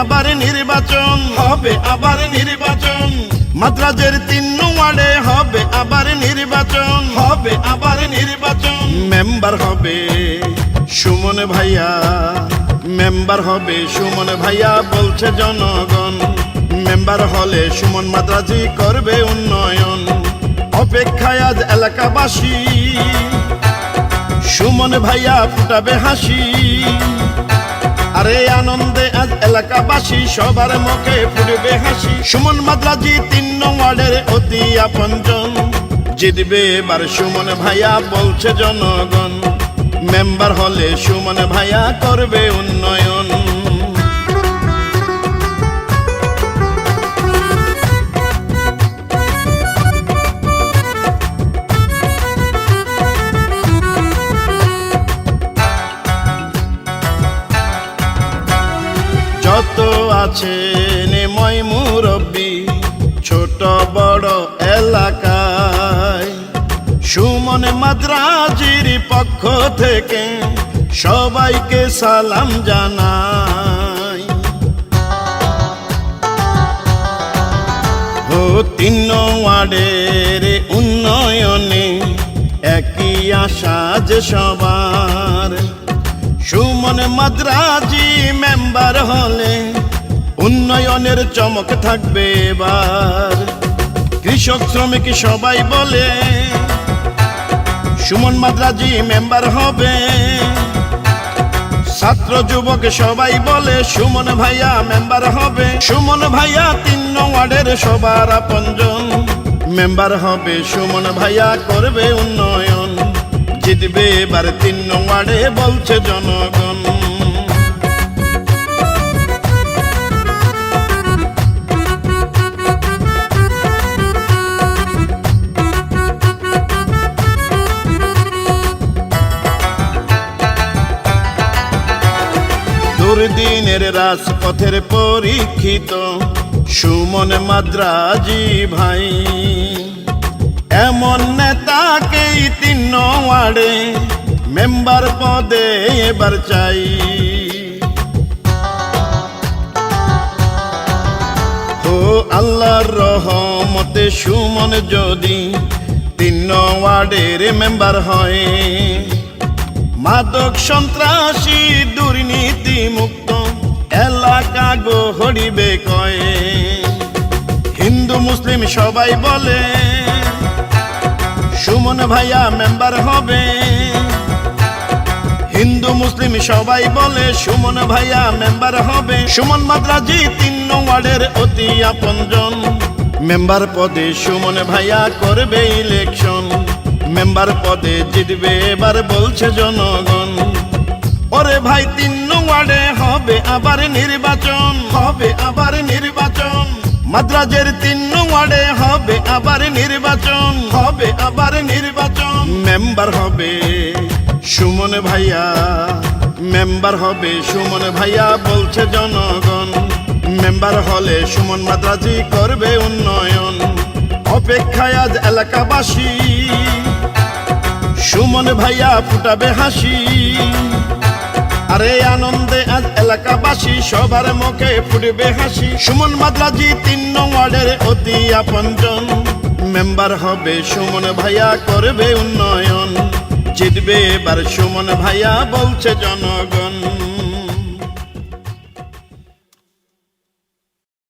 আবার নির্বাচন, হবে আবার নির্বাচন। মাদ্রাজের 3 নং ওয়ার্ডে হবে আবার নির্বাচন, হবে আবার নির্বাচন। মেম্বার হবে সুমন ভাইয়া, মেম্বার হবে সুমন ভাইয়া বলছে জনগণ। মেম্বার হলে সুমন মাদ্রাজি করবে উন্নয়ন। অপেক্ষায় আজ এলাকাবাসী, সুমন ভাইয়া ফুটাবে হাসি। আরে আনন্দে আজ এলাকাবাসী, সবার মুখে ফুটবে হাসি। সুমন মাদ্রাজি 3 নং ওয়ার্ডের অতি আপনজন। জিতবে এবার সুমন ভাইয়া বলছে জনগণ। মেম্বার হলে সুমন ভাইয়া করবে উন্নয়ন। যত আছেন ময় মুরব্বী ছোট বড় এলাকায়, সুমন মাদ্রাজির পক্ষ থেকে সবাইকে সালাম জানাই। ও 3 নং ওয়ার্ডের উন্নয়নে একই আশা যে সবার। সুমন মাদ্রাজি মেম্বার হলে উন্নয়নের চমক থাকবে এবার। কৃষক শ্রমিক সবাই বলে সুমন মাদ্রাজি মেম্বার হবে। ছাত্র যুবক সবাই বলে সুমন ভাইয়া মেম্বার হবে। সুমন ভাইয়া 3 নং ওয়ার্ডের সবার আপনজন। মেম্বার হবে সুমন ভাইয়া করবে উন্নয়ন। জিতবে এবার 3 নং ওয়ার্ডে বলছে জনগণ। দুর্দিনের রাজপথের পরীক্ষিত সুমন মাদ্রাজি ভাই। এমন নেতাকেই 3 নং ওয়ার্ডে মেম্বার পদে এবার চাই। ও আল্লাহর রহমতে সুমন যদি 3 নং ওয়ার্ডের মেম্বার হয়, মাদক সন্ত্রাসী দুর্নীতি মুক্ত এলাকা গড়িবে কয়ে। হিন্দু মুসলিম সবাই বলে সুমন ভাইয়া মেম্বার হবে। হিন্দু মুসলিম সবাই বলে সুমন ভাইয়া মেম্বার হবে। সুমন মাদ্রাজি 3 নং ওয়ার্ডের অতি আপনজন। মেম্বার পদে সুমন ভাইয়া করবে ইলেকশন। মেম্বার পদে জিতবে এবার বলছে জনগণ। ওরে ভাই 3 নং ওয়ার্ডে হবে আবার নির্বাচন, হবে আবার নির্বাচন। মাদ্রাজের 3 নং ওয়ার্ডে হবে আবার নির্বাচন, হবে আবার নির্বাচন। মেম্বার হবে সুমন ভাইয়া, মেম্বার হবে সুমন ভাইয়া বলছে জনগণ। মেম্বার হলে সুমন মাদ্রাজি করবে উন্নয়ন। অপেক্ষায় আজ এলাকাবাসী, সুমন ভাইয়া ফুটাবে হাসি। আরে আনন্দে আজ এলাকাবাসী, সবার মুখে ফুটবে হাসি। সুমন মাদ্রাজি 3 নং ওয়ার্ডের অতি আপনজন। মেম্বার হবে সুমন ভাইয়া করবে উন্নয়ন। জিতবে এবার সুমন ভাইয়া বলছে জনগণ।